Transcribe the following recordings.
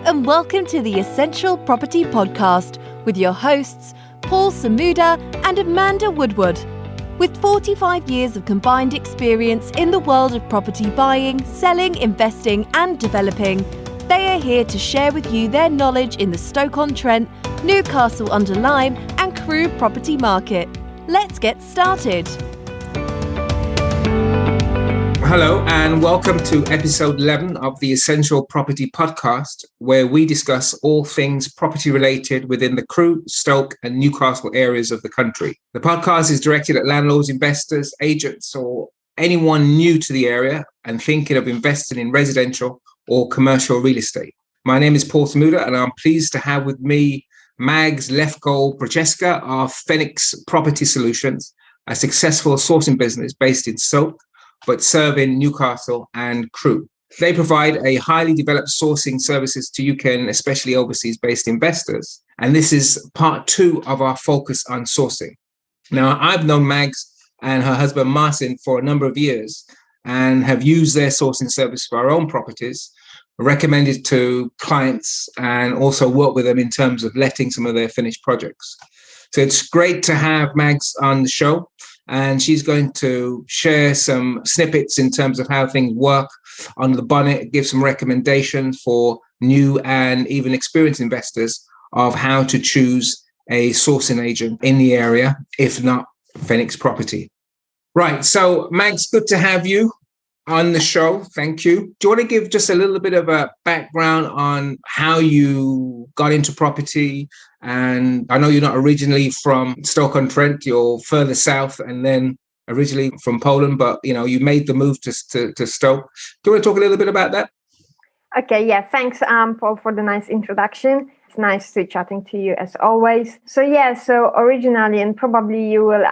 and welcome to the Essential Property Podcast with your hosts, Paul Samuda and Amanda Woodward. With 45 years of combined experience in the world of property buying, selling, investing and developing, they are here to share with you their knowledge in the Stoke-on-Trent, Newcastle Under Lyme and Crewe property market. Let's get started. Hello and welcome to episode 11 of the Essential Property Podcast, where we discuss all things property related within the Crewe, Stoke and Newcastle areas of the country. The podcast is directed at landlords, investors, agents or anyone new to the area and thinking of investing in residential or commercial real estate. My name is Paul Samuda and I'm pleased to have with me Mags Lewko-Brzeska of Phennix Property Solutions, a successful sourcing business based in Stoke, but serving Newcastle and Crewe. They provide a highly developed sourcing services to UK and especially overseas-based investors. And this is part 2 of our focus on sourcing. Now, I've known Mags and her husband Martin for a number of years and have used their sourcing service for our own properties, recommended to clients, and also worked with them in terms of letting some of their finished projects. So it's great to have Mags on the show. And she's going to share some snippets in terms of how things work under the bonnet, give some recommendations for new and even experienced investors of how to choose a sourcing agent in the area, if not Phennix Property. Right. So, Mags, good to have you on the show. Thank you. Do you want to give just a little bit of a background on how you got into property? And I know you're not originally from Stoke-on-Trent, you're further south and then originally from Poland, but you made the move to Stoke. Do you want to talk a little bit about that? Okay, yeah, thanks, Paul, for the nice introduction. It's nice to chatting to you as always. So originally, and probably you will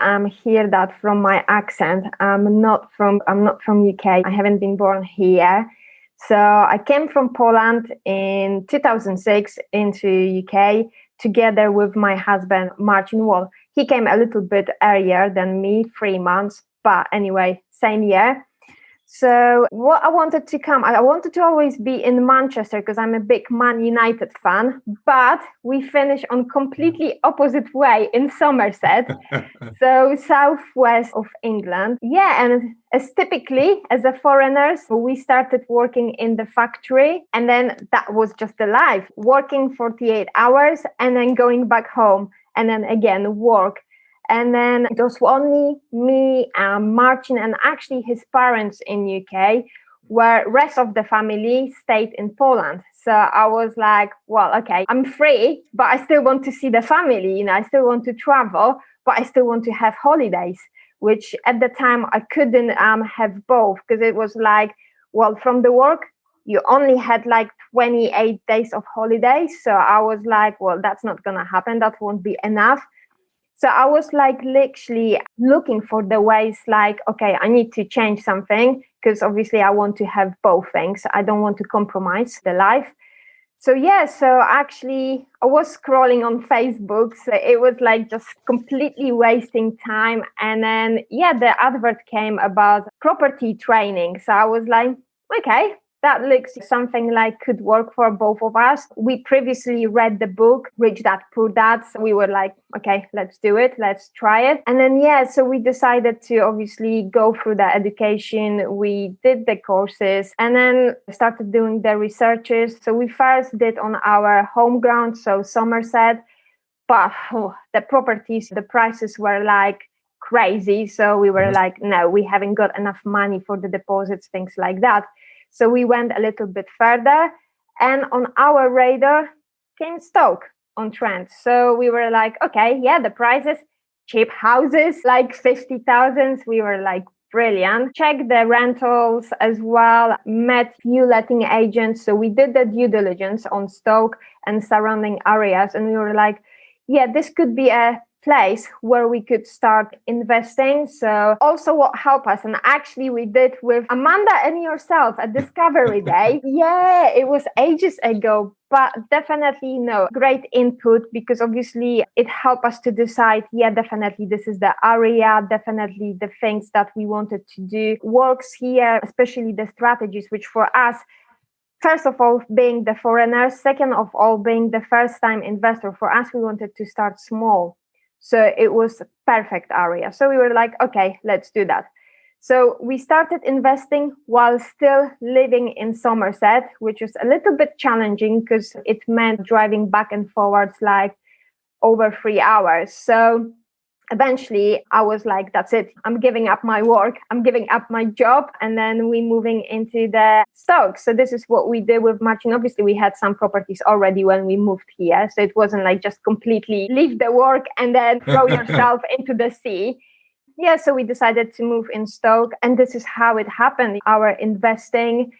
hear that from my accent, I'm not from UK. I haven't been born here. So I came from Poland in 2006 into UK together with my husband, Martin. Well, he came a little bit earlier than me, 3 months, but anyway, same year. So what I wanted to always be in Manchester because I'm a big Man United fan, but we finished on completely opposite way in Somerset, so southwest of England. Yeah, and as typically as a foreigners, we started working in the factory and then that was just the life, working 48 hours and then going back home and then again work. And then it was only me, Martin, and actually his parents in UK, where rest of the family stayed in Poland. So I was like, well, okay, I'm free, but I still want to see the family. I still want to travel, but I still want to have holidays, which at the time I couldn't have both because it was like, well, from the work, you only had like 28 days of holidays. So I was like, well, that's not going to happen. That won't be enough. So I was like literally looking for the ways like, okay, I need to change something because obviously I want to have both things. I don't want to compromise the life. So actually I was scrolling on Facebook. So it was like just completely wasting time. And then, the advert came about property training. So I was like, okay, that looks something like could work for both of us. We previously read the book, Rich Dad, Poor Dad. So we were like, okay, let's do it. Let's try it. And then, so we decided to obviously go through the education. We did the courses and then started doing the researches. So we first did on our home ground, so Somerset, but the properties, the prices were like crazy. So we were like, no, we haven't got enough money for the deposits, things like that. So we went a little bit further and on our radar came Stoke-on-Trent. So we were like, okay, the prices, cheap houses, like 50,000. We were like, brilliant. Check the rentals as well, met few letting agents. So we did the due diligence on Stoke and surrounding areas. And we were like, this could be a place where we could start investing. So also what helped us, and actually we did with Amanda and yourself at Discovery Day. It was ages ago, but definitely great input because obviously it helped us to decide, definitely this is the area, definitely the things that we wanted to do works here, especially the strategies, which for us First of all, being the foreigner. Second of all, being the first time investor. For us, we wanted to start small. So it was a perfect area. So we were like, okay, let's do that. So we started investing while still living in Somerset, which was a little bit challenging because it meant driving back and forwards like over 3 hours. So eventually I was like, that's it. I'm giving up my work. I'm giving up my job. And then we moving into the Stoke. So this is what we did with Martin. Obviously, we had some properties already when we moved here. So it wasn't like just completely leave the work and then throw yourself into the sea. Yeah, so we decided to move in Stoke. And this is how it happened, our investing.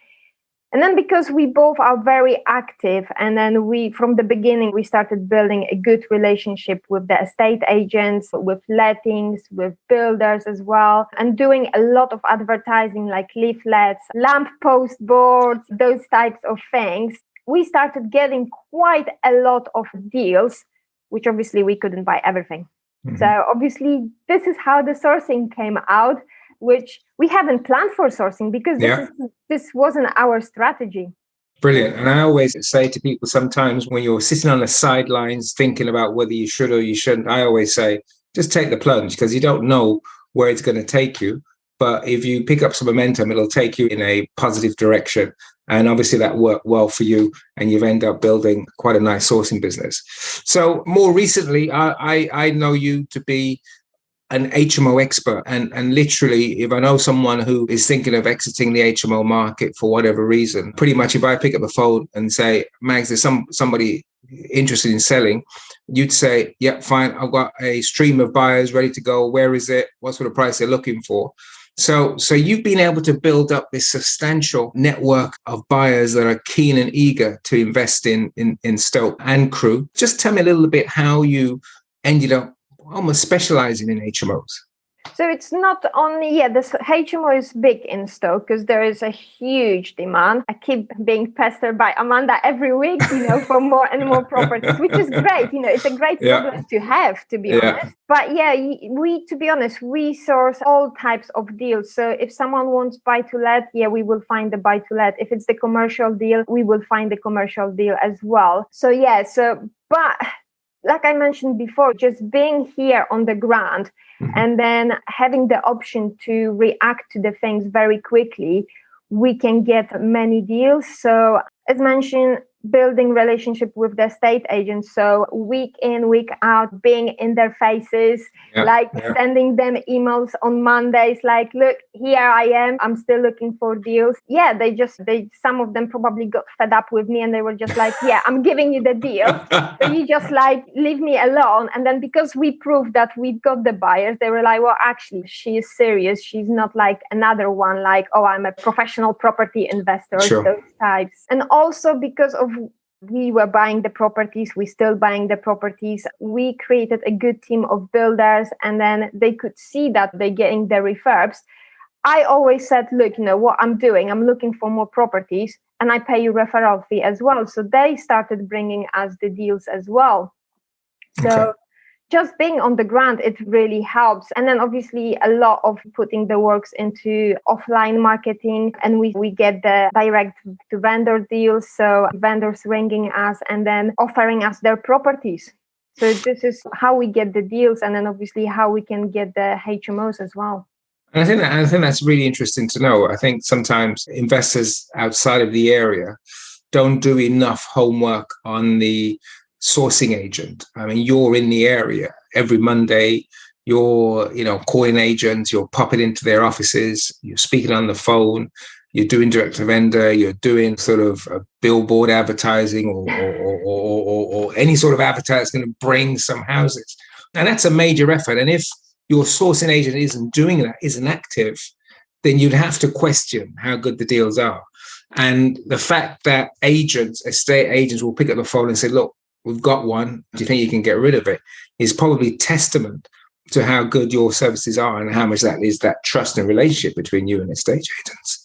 And then because we both are very active, and then from the beginning, we started building a good relationship with the estate agents, with lettings, with builders as well, and doing a lot of advertising like leaflets, lamppost boards, those types of things. We started getting quite a lot of deals, which obviously we couldn't buy everything. Mm-hmm. So obviously, this is how the sourcing came out, which we haven't planned for sourcing because this wasn't our strategy. Brilliant. And I always say to people sometimes when you're sitting on the sidelines thinking about whether you should or you shouldn't, I always say, just take the plunge because you don't know where it's going to take you. But if you pick up some momentum, it'll take you in a positive direction. And obviously that worked well for you and you've ended up building quite a nice sourcing business. So more recently, I know you to be an HMO expert. And literally, if I know someone who is thinking of exiting the HMO market for whatever reason, pretty much if I pick up the phone and say, Mags, there's somebody interested in selling, you'd say, yeah, fine. I've got a stream of buyers ready to go. Where is it? What sort of price they're looking for? So you've been able to build up this substantial network of buyers that are keen and eager to invest in Stoke and Crewe. Just tell me a little bit how you ended up almost specializing in HMOs. So it's not only, this HMO is big in Stoke because there is a huge demand. I keep being pestered by Amanda every week, for more and more properties, which is great. It's a great problem to have, to be honest. But to be honest, we source all types of deals. So if someone wants buy to let, we will find the buy to let. If it's the commercial deal, we will find the commercial deal as well. But like I mentioned before, just being here on the ground and then having the option to react to the things very quickly, we can get many deals. So as mentioned, building relationship with the estate agents. So week in, week out, being in their faces, sending them emails on Mondays, like, look, here I am. I'm still looking for deals. Yeah, some of them probably got fed up with me and they were just like, I'm giving you the deal. So you just leave me alone. And then because we proved that we got the buyers, they were like, well, actually, she is serious. She's not like another one, like, oh, I'm a professional property investor, those types. And also because of we were buying the properties, we still buying the properties. We created a good team of builders and then they could see that they're getting the refurbs. I always said, look, what I'm doing, I'm looking for more properties and I pay you referral fee as well. So they started bringing us the deals as well. So just being on the ground, it really helps. And then obviously a lot of putting the works into offline marketing and we get the direct to vendor deals. So vendors ringing us and then offering us their properties. So this is how we get the deals and then obviously how we can get the HMOs as well. And I think that's really interesting to know. I think sometimes investors outside of the area don't do enough homework on the sourcing agent. I mean, you're in the area every Monday, you're, calling agents, you're popping into their offices, you're speaking on the phone, you're doing direct to vendor, you're doing sort of a billboard advertising or any sort of advertising going to bring some houses. And that's a major effort. And if your sourcing agent isn't doing that, isn't active, then you'd have to question how good the deals are. And the fact that estate agents will pick up the phone and say, look, we've got one, do you think you can get rid of it? Is probably testament to how good your services are and how much that is that trust and relationship between you and estate agents.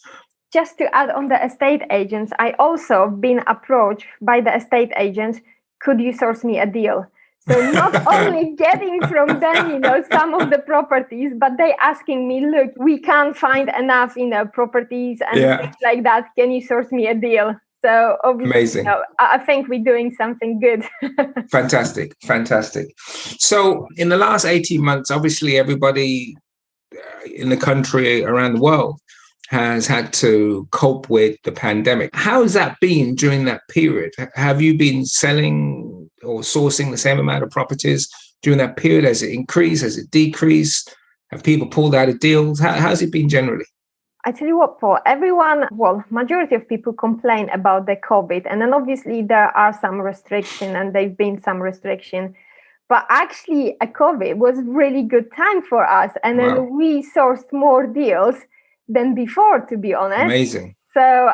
Just to add on the estate agents, I also been approached by the estate agents, could you source me a deal? So not only getting from them, some of the properties, but they asking me, look, we can't find enough, properties and things like that. Can you source me a deal? So obviously, Amazing. I think we're doing something good. Fantastic. So in the last 18 months, obviously everybody in the country, around the world, has had to cope with the pandemic. How has that been during that period? Have you been selling or sourcing the same amount of properties during that period? Has it increased? Has it decreased? Have people pulled out of deals? How's it been generally? I tell you what, Paul, majority of people complain about the COVID. And then obviously there are some restrictions and there've been some restrictions. But actually, a COVID was really good time for us. And then we sourced more deals than before, to be honest. Amazing. So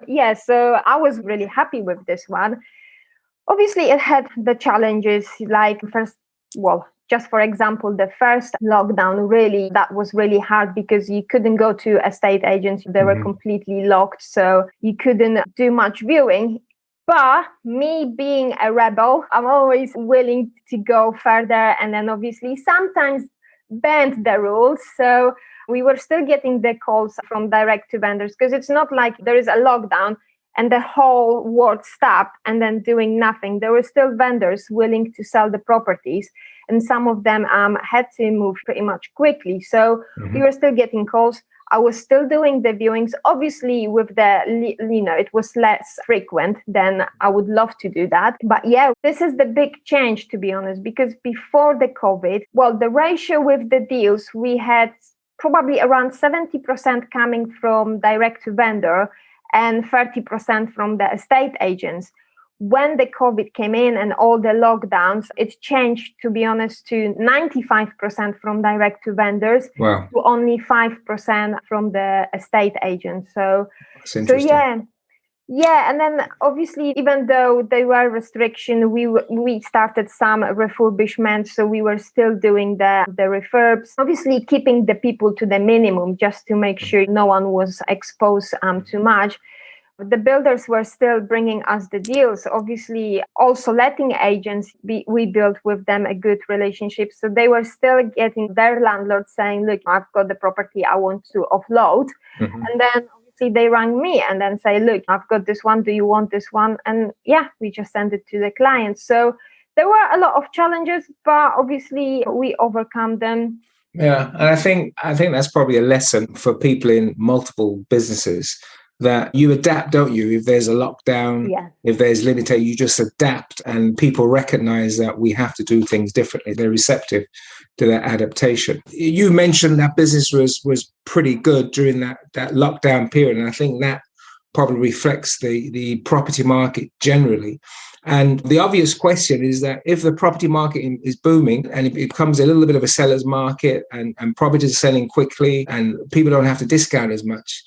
I was really happy with this one. Obviously, it had the challenges like just for example, the first lockdown, really, that was really hard because you couldn't go to estate agents. They were completely locked. So you couldn't do much viewing. But me being a rebel, I'm always willing to go further and then obviously sometimes bend the rules. So we were still getting the calls from direct to vendors because it's not like there is a lockdown and the whole world stopped and then doing nothing. There were still vendors willing to sell the properties, and some of them had to move pretty much quickly. So we were still getting calls. I was still doing the viewings, obviously with it was less frequent than I would love to do that. But yeah, this is the big change, to be honest, because before the COVID, the ratio with the deals, we had probably around 70% coming from direct to vendor and 30% from the estate agents. When the COVID came in and all the lockdowns, it changed, to be honest, to 95% from direct to vendors to only 5% from the estate agents. So yeah. And then obviously, even though there were restrictions, we started some refurbishment. So we were still doing the refurbs, obviously keeping the people to the minimum just to make sure no one was exposed too much. The builders were still bringing us the deals. Obviously, also letting agents, we built with them a good relationship. So they were still getting their landlords saying, look, I've got the property I want to offload. And then obviously they rang me and then say, look, I've got this one. Do you want this one? And yeah, we just send it to the client. So there were a lot of challenges, but obviously we overcome them. Yeah. And I think that's probably a lesson for people in multiple businesses, that you adapt, don't you? If there's a lockdown, if there's limited, you just adapt, and people recognize that we have to do things differently. They're receptive to that adaptation. You mentioned that business was pretty good during that lockdown period, and I think that probably reflects the property market generally. And the obvious question is that if the property market is booming and it becomes a little bit of a seller's market and properties are selling quickly and people don't have to discount as much,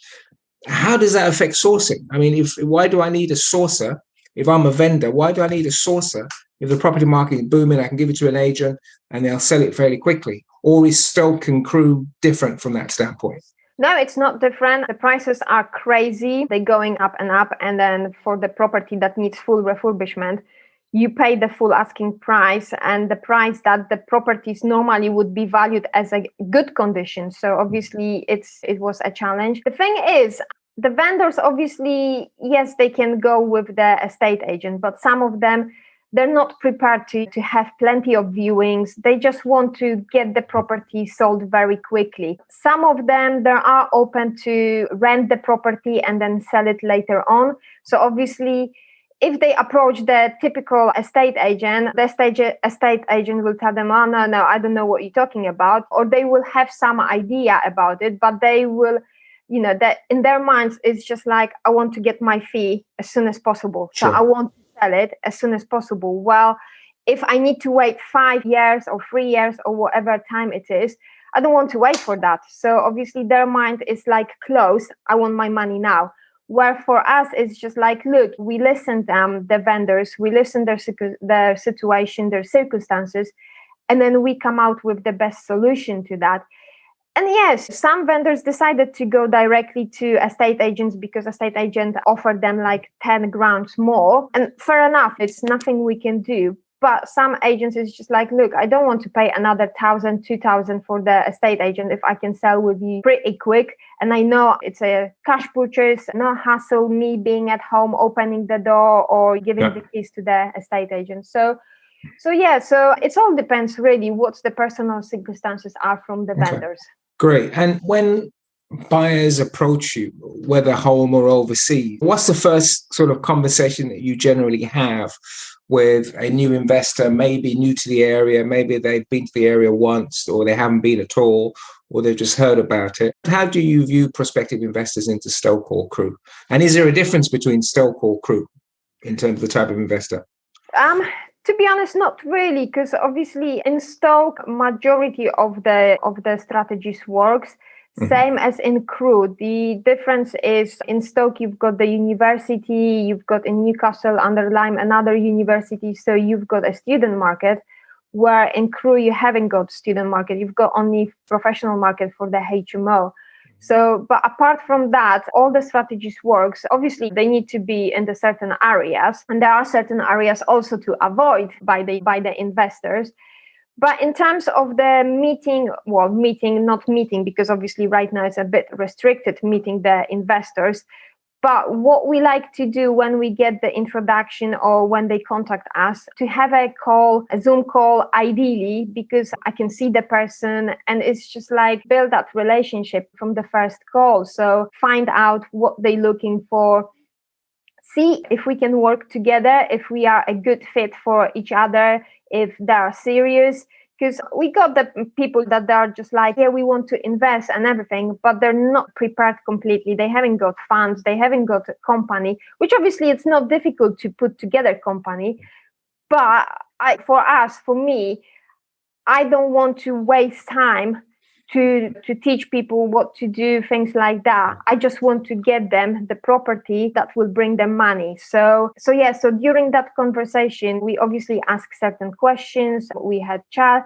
how does that affect sourcing? I mean, why do I need a sourcer? If I'm a vendor, why do I need a sourcer? If the property market is booming, I can give it to an agent and they'll sell it fairly quickly. Or is Stoke and Crewe different from that standpoint? No, it's not different. The prices are crazy. They're going up and up. And then for the property that needs full refurbishment, you pay the full asking price and the price that the properties normally would be valued as a good condition. So obviously it was a challenge. The thing is, the vendors, obviously, yes, they can go with the estate agent, but some of them, they're not prepared to have plenty of viewings. They just want to get the property sold very quickly. Some of them, they are open to rent the property and then sell it later on. So obviously, if they approach the typical estate agent, the estate agent will tell them, oh, no, I don't know what you're talking about. Or they will have some idea about it, but they will, that in their minds, it's just like, I want to get my fee as soon as possible. Sure. So I want to sell it as soon as possible. Well, if I need to wait 5 years or 3 years or whatever time it is, I don't want to wait for that. So obviously their mind is like closed. I want my money now. Where for us, it's just like, look, we listen to the vendors, we listen their situation, their circumstances, and then we come out with the best solution to that. And yes, some vendors decided to go directly to estate agents because estate agent offered them like 10 grand more. And fair enough, it's nothing we can do. But some agents is just like, look, I don't want to pay another 1,000, 2,000 for the estate agent if I can sell with you pretty quick. And I know it's a cash purchase, no hassle, me being at home, opening the door or giving the keys to the estate agent. So it all depends really what the personal circumstances are from the vendors. Great. And when buyers approach you, whether home or overseas, what's the first sort of conversation that you generally have with a new investor, maybe new to the area, maybe they've been to the area once or they haven't been at all, or they've just heard about it? How do you view prospective investors into Stoke or Crewe? And is there a difference between Stoke or Crewe in terms of the type of investor? To be honest, not really, because obviously in Stoke, majority of the strategies works. Same as in Crewe. The difference is in Stoke, you've got the university, you've got in Newcastle Under Lyme another university, so you've got a student market, where in Crewe you haven't got student market, you've got only professional market for the HMO. So, but apart from that, all the strategies works. Obviously, they need to be in the certain areas, and there are certain areas also to avoid by the investors. But in terms of the not meeting, because obviously right now it's a bit restricted meeting the investors. But what we like to do when we get the introduction or when they contact us, to have a Zoom call, ideally, because I can see the person and it's just like build that relationship from the first call. So find out what they're looking for. See if we can work together, if we are a good fit for each other, if they are serious. Because we got the people that are just like, yeah, we want to invest and everything, but they're not prepared completely. They haven't got funds. They haven't got a company, which obviously it's not difficult to put together a company. But for me, I don't want to waste time to teach people what to do, things like that. I just want to get them the property that will bring them money. So during that conversation, we obviously ask certain questions. We had chat.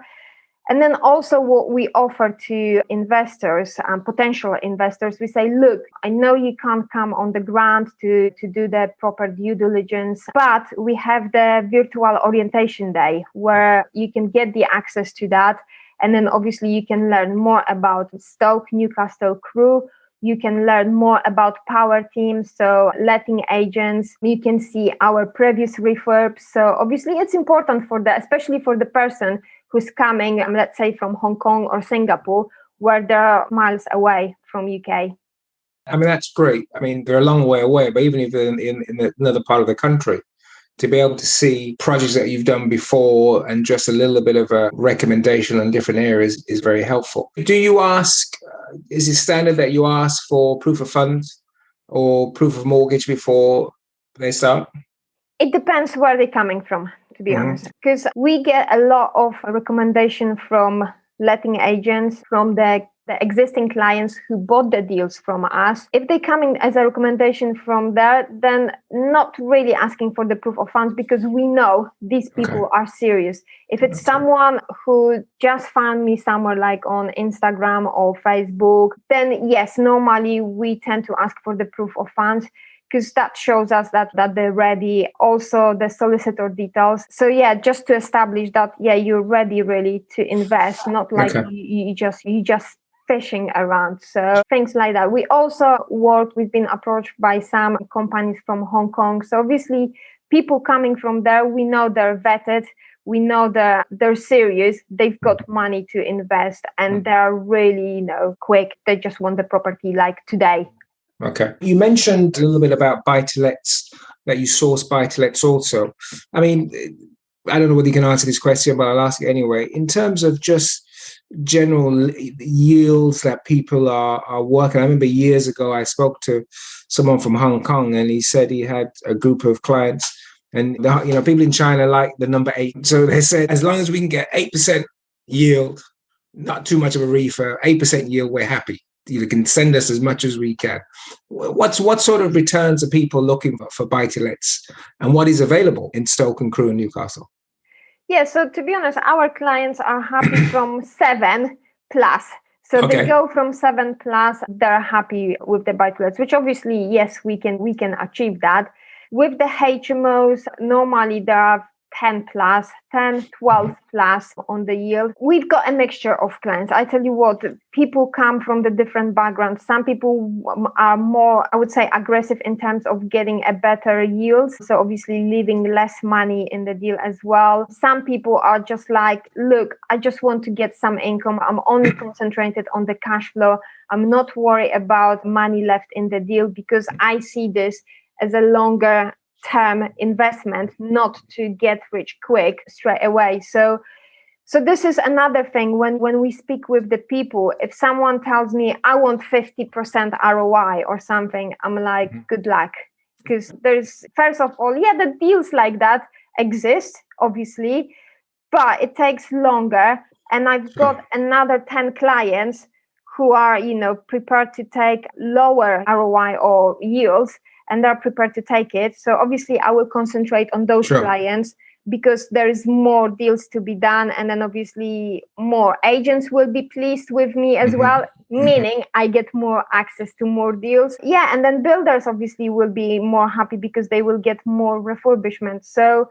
And then also what we offer to investors and potential investors, we say, look, I know you can't come on the ground to do the proper due diligence, but we have the virtual orientation day where you can get the access to that. And then obviously you can learn more about Stoke, Newcastle, Crewe. You can learn more about power teams, so letting agents. You can see our previous refurbs. So obviously it's important especially for the person who's coming, let's say from Hong Kong or Singapore, where they're miles away from UK. I mean, that's great. I mean, they're a long way away, but even if they're in another part of the country, to be able to see projects that you've done before and just a little bit of a recommendation on different areas is very helpful. Do you ask, is it standard that you ask for proof of funds or proof of mortgage before they start? It depends where they're coming from, to be honest, because we get a lot of recommendation from letting agents, from the existing clients who bought the deals from us. If they're coming as a recommendation from there, then not really asking for the proof of funds, because we know these people are serious. If it's someone who just found me somewhere like on Instagram or Facebook, then yes, normally we tend to ask for the proof of funds, because that shows us that they're ready. Also the solicitor details. So yeah, just to establish that, yeah, you're ready really to invest, not like you just fishing around. So things like that. We also we've been approached by some companies from Hong Kong. So obviously people coming from there, we know they're vetted. We know they're serious. They've got money to invest and they're really, quick. They just want the property like today. Okay. You mentioned a little bit about buy-to-lets, that you source buy-to-lets also. I mean, I don't know whether you can answer this question, but I'll ask it anyway. In terms of just general yields that people are working. I remember years ago, I spoke to someone from Hong Kong and he said he had a group of clients and, people in China like the number 8. So they said, as long as we can get 8% yield, not too much of a refurb, 8% yield, we're happy. You can send us as much as we can. What sort of returns are people looking for buy-to-lets, and what is available in Stoke and Crewe and Newcastle? Yeah, so to be honest, our clients are happy from 7+. So they go from 7+, they're happy with the buy-to-lets, which obviously, yes, we can achieve that. With the HMOs, normally there are 10 plus, 10, 12 plus on the yield. We've got a mixture of clients. I tell you what, people come from the different backgrounds. Some people are more, I would say, aggressive in terms of getting a better yield. So obviously leaving less money in the deal as well. Some people are just like, look, I just want to get some income. I'm only concentrated on the cash flow. I'm not worried about money left in the deal because I see this as a longer term investment, not to get rich quick straight away. So this is another thing when we speak with the people. If someone tells me I want 50% ROI or something, I'm like, good luck. Because there's, first of all, the deals like that exist, obviously, but it takes longer. And I've got another 10 clients who are, prepared to take lower ROI or yields, and they're prepared to take it. So obviously I will concentrate on those clients because there is more deals to be done. And then obviously more agents will be pleased with me as well, meaning I get more access to more deals. Yeah. And then builders obviously will be more happy because they will get more refurbishment. So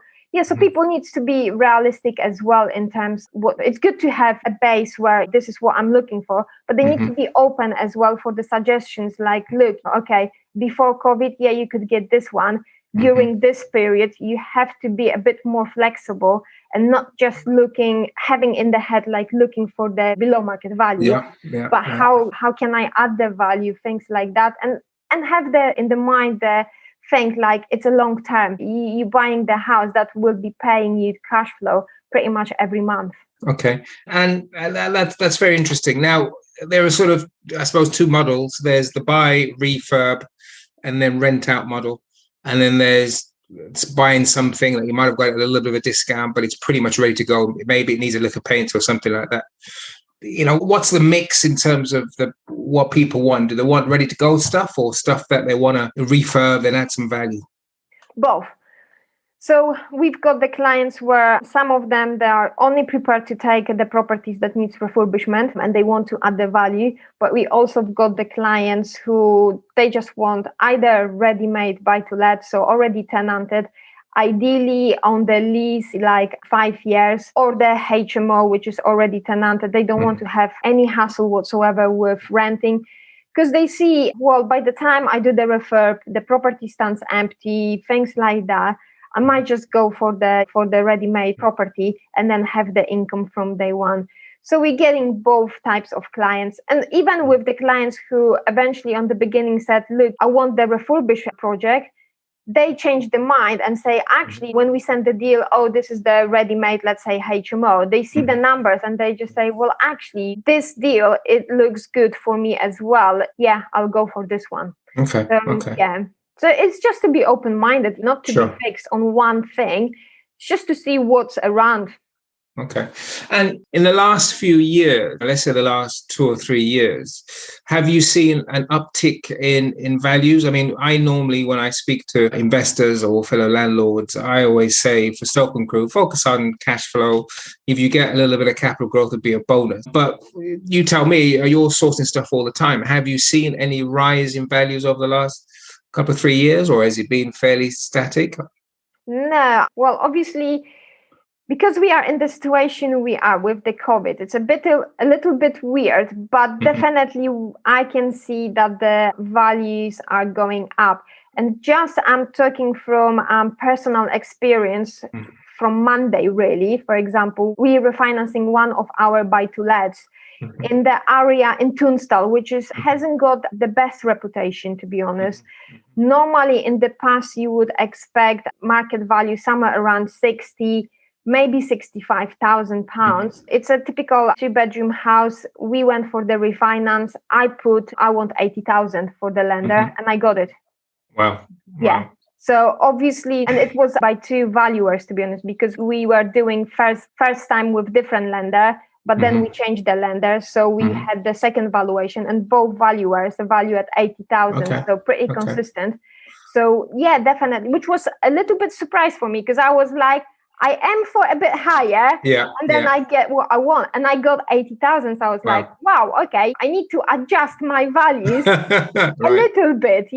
people need to be realistic as well in terms what it's good to have a base where this is what I'm looking for, but they need to be open as well for the suggestions. Like, look, okay, before COVID, you could get this one. During this period, you have to be a bit more flexible and not just having in the head, like looking for the below market value, but how can I add the value, things like that. And have in the mind the think like it's a long term. You buying the house that will be paying you cash flow pretty much every month. Okay. And that's very interesting. Now, there are sort of, I suppose, two models. There's the buy, refurb, and then rent out model. And then there's buying something that you might have got at a little bit of a discount, but it's pretty much ready to go. Maybe it needs a lick of paint or something like that. What's the mix in terms of what people want? Do they want ready to go stuff or stuff that they want to refurb and add some value? Both. So we've got the clients where some of them, they are only prepared to take the properties that needs refurbishment and they want to add the value. But we also got the clients who they just want either ready-made buy-to-let, so already tenanted, ideally on the lease like 5 years, or the HMO, which is already tenanted. They don't want to have any hassle whatsoever with renting because they see, well, by the time I do the refurb, the property stands empty, things like that. I might just go for the ready-made property and then have the income from day one. So we're getting both types of clients. And even with the clients who eventually on the beginning said, look, I want the refurbished project, they change their mind and say, actually, when we send the deal, oh, this is the ready-made, let's say HMO. They see the numbers and they just say, well, actually, this deal, it looks good for me as well. Yeah, I'll go for this one. Okay. Yeah. So it's just to be open-minded, not to be fixed on one thing, just to see what's around. Okay. And in the last few years, let's say the last 2 or 3 years, have you seen an uptick in values? I mean, I normally, when I speak to investors or fellow landlords, I always say for Stoke and Crewe, focus on cash flow. If you get a little bit of capital growth, it'd be a bonus. But you tell me, you're sourcing stuff all the time. Have you seen any rise in values over the last couple of 3 years, or has it been fairly static? No. Well, obviously, because we are in the situation we are with the COVID, it's a little bit weird, but definitely I can see that the values are going up. And just I'm talking from personal experience from Monday, really. For example, we are refinancing one of our buy-to-lets in the area in Tunstall, which hasn't got the best reputation, to be honest. Normally, in the past, you would expect market value somewhere around 60, maybe £65,000. It's a typical 2-bedroom house. We went for the refinance. I want 80,000 for the lender, and I got it. Wow. Yeah. So obviously, and it was by 2 valuers, to be honest, because we were doing first time with different lender, but then we changed the lender. So we had the second valuation and both valuers value at 80,000. So pretty consistent. So yeah, definitely, which was a little bit surprise for me because I was like, I am for a bit higher, and then I get what I want, and I got 80,000. So I was like, wow, okay, I need to adjust my values a little bit,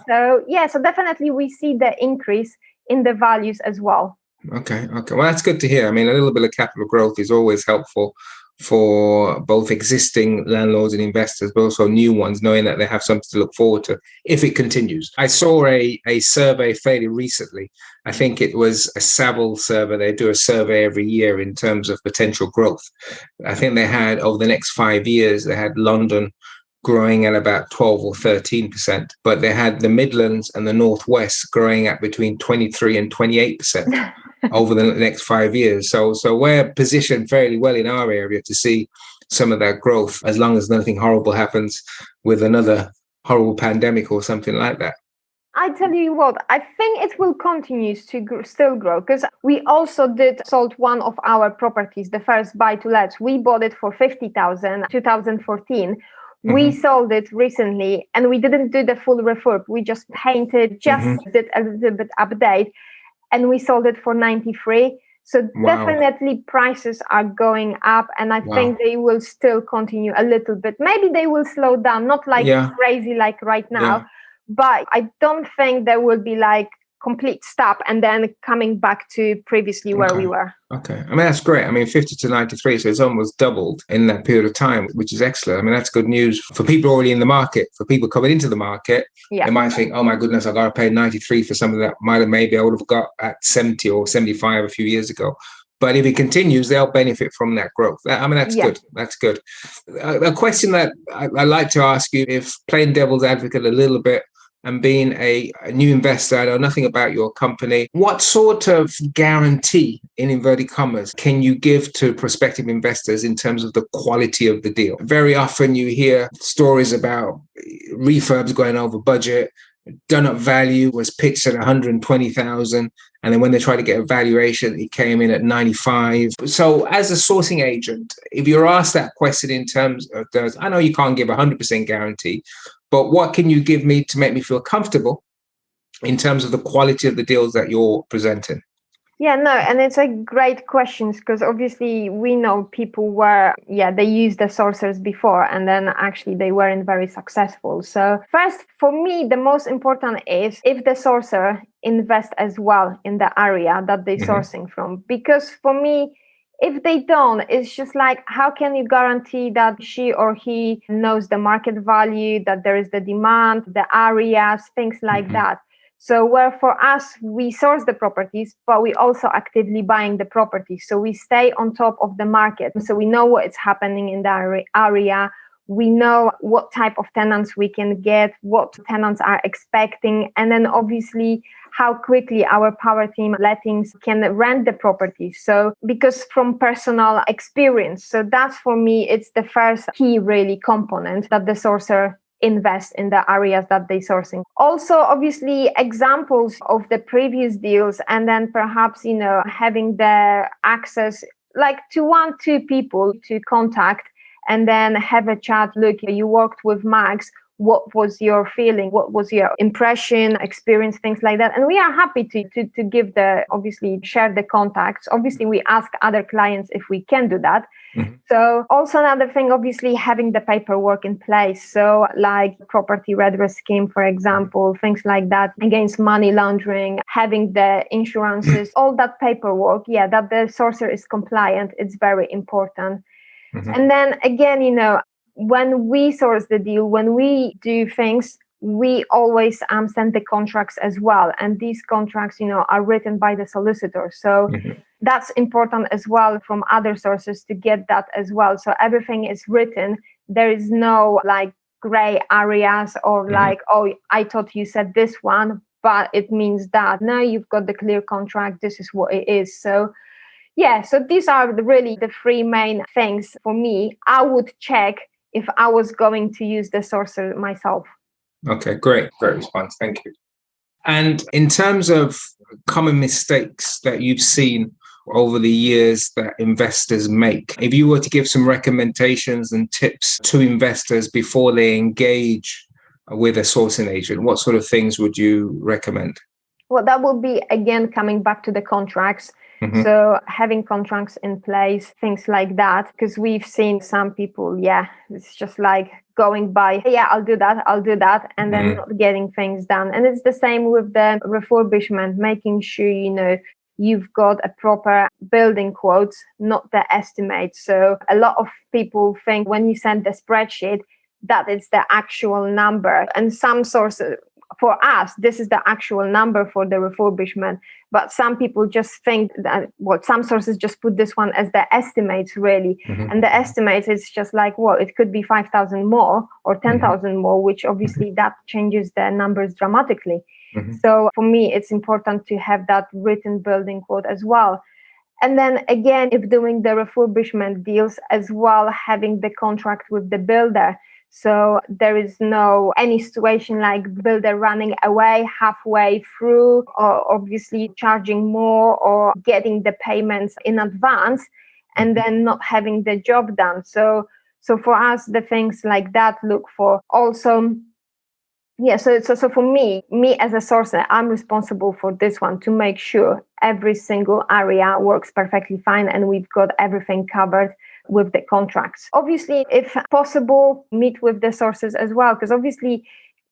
So so definitely we see the increase in the values as well. Okay. Well, that's good to hear. I mean, a little bit of capital growth is always helpful for both existing landlords and investors, but also new ones, knowing that they have something to look forward to if it continues. I saw a survey fairly recently. I think it was a Savills survey. They do a survey every year in terms of potential growth. I think they had, over the next 5 years, they had London growing at about 12 or 13%, but they had the Midlands and the Northwest growing at between 23 and 28% over the next 5 years. So we're positioned fairly well in our area to see some of that growth, as long as nothing horrible happens with another horrible pandemic or something like that. I tell you what, I think it will continue to still grow, because we also sold one of our properties, the first buy-to-let. We bought it for 50,000, 2014. We sold it recently, and we didn't do the full refurb. We just painted, did a little bit update, and we sold it for 93. So definitely prices are going up, and I think they will still continue a little bit. Maybe they will slow down, not like crazy like right now, but I don't think there will be like complete stop and then coming back to previously where we were. Okay. I mean, that's great. I mean, 50 to 93, so it's almost doubled in that period of time, which is excellent. I mean, that's good news for people already in the market. For people coming into the market, they might think, oh my goodness, I got to pay 93 for something that maybe I would have got at 70 or 75 a few years ago. But if it continues, they'll benefit from that growth. I mean, that's good. That's good. A question that I like to ask you, if playing devil's advocate a little bit, and being a new investor, I know nothing about your company. What sort of guarantee, in inverted commas, can you give to prospective investors in terms of the quality of the deal? Very often you hear stories about refurbs going over budget. Done-up value was pitched at 120,000, and then when they tried to get a valuation, it came in at 95. So as a sourcing agent, if you're asked that question in terms of those, I know you can't give 100% guarantee, but what can you give me to make me feel comfortable in terms of the quality of the deals that you're presenting? Yeah, no, and it's a great question, because obviously we know people were, they used the sourcers before, and then actually they weren't very successful. So first, for me, the most important is if the sourcer invests as well in the area that they're sourcing from. Because for me, if they don't, it's just like, how can you guarantee that she or he knows the market value, that there is the demand, the areas, things like that. So where for us, we source the properties, but we also actively buying the properties. So we stay on top of the market. So we know what's happening in the area. We know what type of tenants we can get, what tenants are expecting, and then obviously how quickly our power team lettings can rent the property. So because from personal experience, so that's for me, it's the first key really component that the sourcer invest in the areas that they're sourcing. Also, obviously, examples of the previous deals, and then perhaps, having the access like to 2 people to contact and then have a chat. Look, you worked with Max. What was your feeling? What was your impression, experience, things like that? And we are happy to give obviously share the contacts. Obviously, we ask other clients if we can do that. So also another thing, obviously, having the paperwork in place. So like property redress scheme, for example, things like that, against money laundering, having the insurances, all that paperwork, that the sourcer is compliant. It's very important. And then again, when we source the deal, when we do things, we always send the contracts as well. And these contracts, are written by the solicitor. So that's important as well from other sources to get that as well. So everything is written. There is no like gray areas or like, oh, I thought you said this one, but it means that. Now you've got the clear contract. This is what it is. So so these are really the 3 main things for me. I would check if I was going to use the sourcer myself. Okay, great response. Thank you. And in terms of common mistakes that you've seen over the years that investors make, if you were to give some recommendations and tips to investors before they engage with a sourcing agent, what sort of things would you recommend? Well, that will be, again, coming back to the contracts. So having contracts in place, things like that, because we've seen some people, it's just like going by, I'll do that, and then not getting things done. And it's the same with the refurbishment, making sure, you've got a proper building quotes, not the estimate. So a lot of people think when you send the spreadsheet, that is the actual number. And some sources, for us, this is the actual number for the refurbishment. But some people just think that, some sources just put this one as the estimates, really. And the estimates is just like, it could be 5,000 more or 10,000 more, which obviously that changes the numbers dramatically. So for me, it's important to have that written building quote as well. And then again, if doing the refurbishment deals as well, having the contract with the builder. So there is no any situation like builder running away halfway through, or obviously charging more or getting the payments in advance and then not having the job done. So for us, the things like that look for also. Yeah, so for me as a sourcer, I'm responsible for this one to make sure every single area works perfectly fine and we've got everything covered with the contracts. Obviously, if possible, meet with the sources as well, because obviously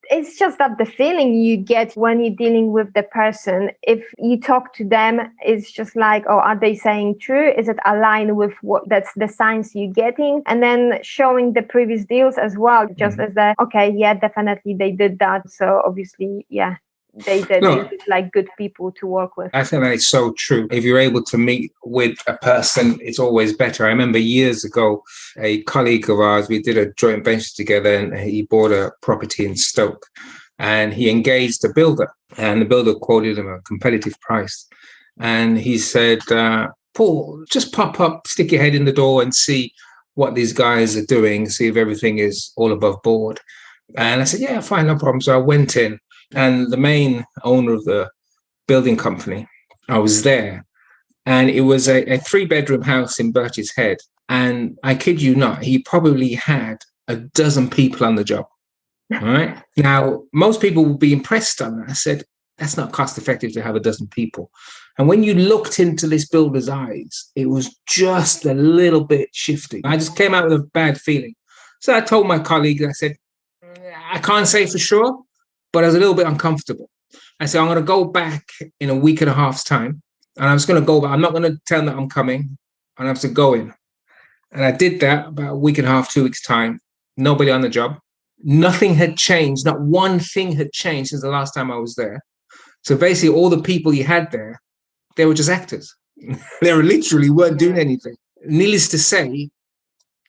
it's just that the feeling you get when you're dealing with the person, if you talk to them, it's just like, are they saying true? Is it aligned with what that's the signs you're getting? And then showing the previous deals as well, just as definitely they did that. So obviously, they did like good people to work with. I think that is so true. If you're able to meet with a person, it's always better. I remember years ago, a colleague of ours, we did a joint venture together and he bought a property in Stoke and he engaged a builder and the builder quoted him a competitive price. And he said, Paul, just pop up, stick your head in the door and see what these guys are doing, see if everything is all above board. And I said, yeah, fine, no problem. So I went in. And the main owner of the building company, I was there. And it was a 3-bedroom house in Birch's Head. And I kid you not, he probably had a dozen people on the job. All right. Now, most people will be impressed on that. I said, that's not cost effective to have a dozen people. And when you looked into this builder's eyes, it was just a little bit shifty. I just came out with a bad feeling. So I told my colleague, I said, I can't say for sure, but I was a little bit uncomfortable. I said, I'm going to go back in a week and a half's time. And I'm just going to go back. I'm not going to tell them that I'm coming. And I have to go in. And I did that about a week and a half, 2 weeks' time. Nobody on the job. Nothing had changed. Not one thing had changed since the last time I was there. So basically, all the people he had there, they were just actors. They were literally weren't doing anything. Needless to say,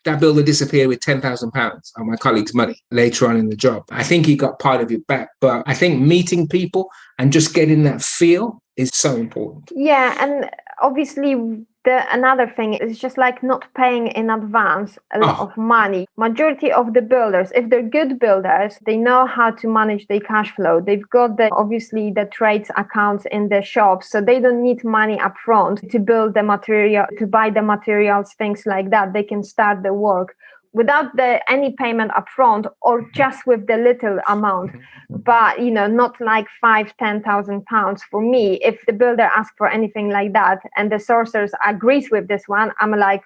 that builder disappeared with £10,000 on my colleague's money later on in the job. I think he got part of it back, but I think meeting people and just getting that feel is so important. Yeah, and obviously another thing is just like not paying in advance a lot of money. Majority of the builders, if they're good builders, they know how to manage their cash flow. They've got obviously the trades accounts in the shops, so they don't need money up front to build the material, to buy the materials, things like that. They can start the work without any payment upfront or just with the little amount, but not like £5,000-10,000 for me. If the builder asks for anything like that and the sourcers agrees with this one, I'm like,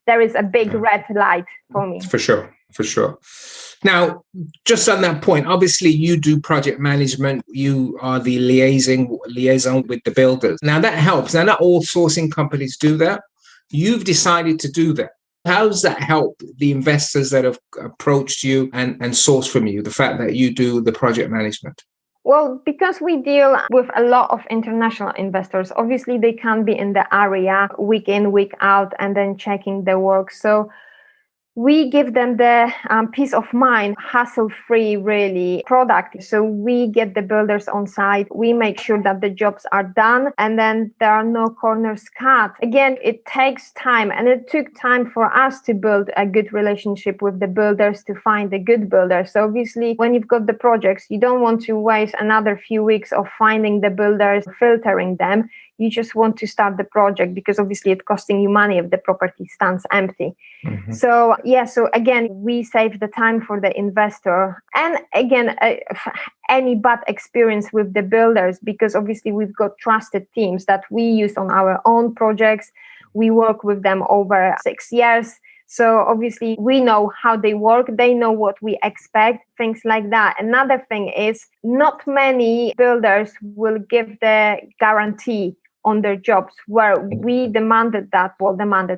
there is a big red light for me. For sure. Now, just on that point, obviously you do project management. You are the liaison with the builders. Now that helps. Now, not all sourcing companies do that. You've decided to do that. How does that help the investors that have approached you and sourced from you, the fact that you do the project management? Well, because we deal with a lot of international investors, obviously they can't be in the area week in, week out, and then checking the work. So we give them the peace of mind, hassle-free, really, product. So we get the builders on site. We make sure that the jobs are done and then there are no corners cut. Again, it takes time, and it took time for us to build a good relationship with the builders, to find a good builder. So obviously, when you've got the projects, you don't want to waste another few weeks of finding the builders, filtering them. You just want to start the project because obviously it's costing you money if the property stands empty. So again, we save the time for the investor. And again, any bad experience with the builders, because obviously we've got trusted teams that we use on our own projects. We work with them over 6 years. So obviously we know how they work. They know what we expect, things like that. Another thing is not many builders will give the guarantee on their jobs, where we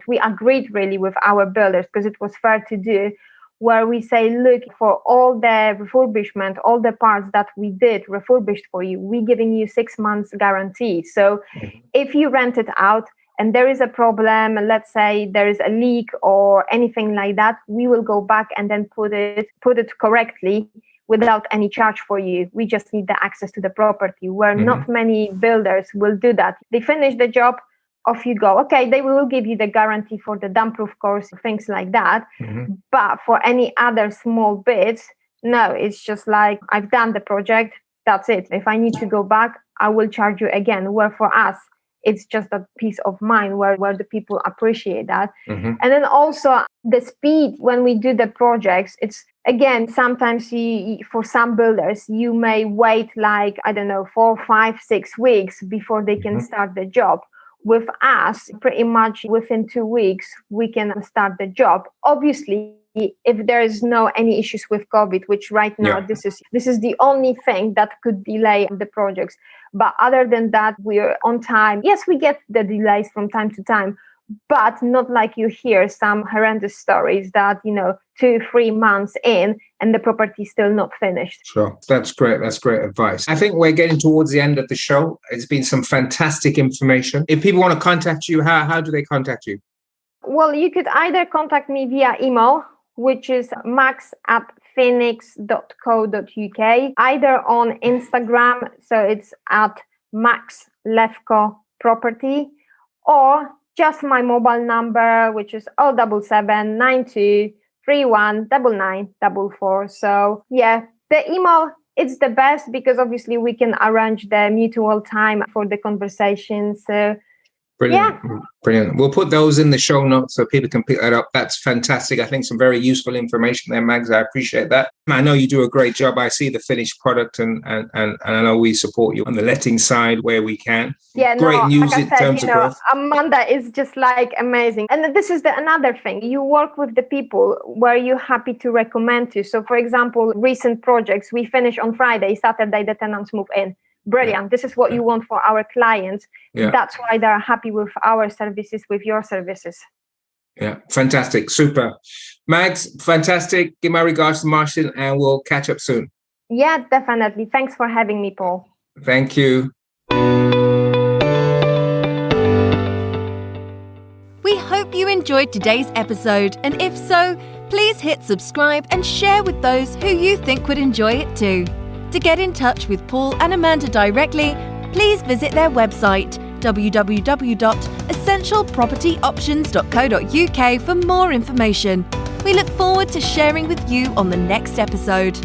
we agreed really with our builders, because it was fair to do, where we say, look, for all the refurbishment, all the parts that we did refurbished for you, we're giving you 6 months guarantee. So if you rent it out and there is a problem, let's say there is a leak or anything like that, we will go back and then put it correctly without any charge for you. We just need the access to the property, where not many builders will do that. They finish the job, off you go. Okay, they will give you the guarantee for the damp-proof course, things like that. But for any other small bits, no, it's just like, I've done the project, that's it. If I need to go back, I will charge you again. Where for us, it's just a peace of mind where the people appreciate that. And then also the speed when we do the projects, it's, again, sometimes for some builders, you may wait like, 4, 5, 6 weeks before they can start the job. With us, pretty much within 2 weeks, we can start the job. Obviously, if there is no any issues with COVID, which right now this is the only thing that could delay the projects. But other than that, we're on time. Yes, we get the delays from time to time, but not like you hear some horrendous stories that, 2-3 months in and the property is still not finished. Sure. That's great. That's great advice. I think we're getting towards the end of the show. It's been some fantastic information. If people want to contact you, how do they contact you? Well, you could either contact me via email, which is max@phennix.co.uk, either on Instagram, so it's at Max Lewko Property, or just my mobile number, which is 077 92 31 9944. So the email, it's the best, because obviously we can arrange the mutual time for the conversation. So Brilliant. We'll put those in the show notes so people can pick that up. That's fantastic. I think some very useful information there, Mags. I appreciate that. I know you do a great job. I see the finished product, and I know we support you on the letting side where we can. Great news in terms of growth. Amanda is just like amazing. And this is another thing. You work with the people where you're happy to recommend to. So, for example, recent projects, we finish on Friday, Saturday, the tenants move in. Brilliant. This is what you want for our clients. That's why they're happy with our services, with your services. Yeah, fantastic. Super. Mags, fantastic. Give my regards to Martin, and we'll catch up soon. Yeah, definitely. Thanks for having me, Paul. Thank you. We hope you enjoyed today's episode, and if so, please hit subscribe and share with those who you think would enjoy it too. To get in touch with Paul and Amanda directly, please visit their website www.essentialpropertyoptions.co.uk for more information. We look forward to sharing with you on the next episode.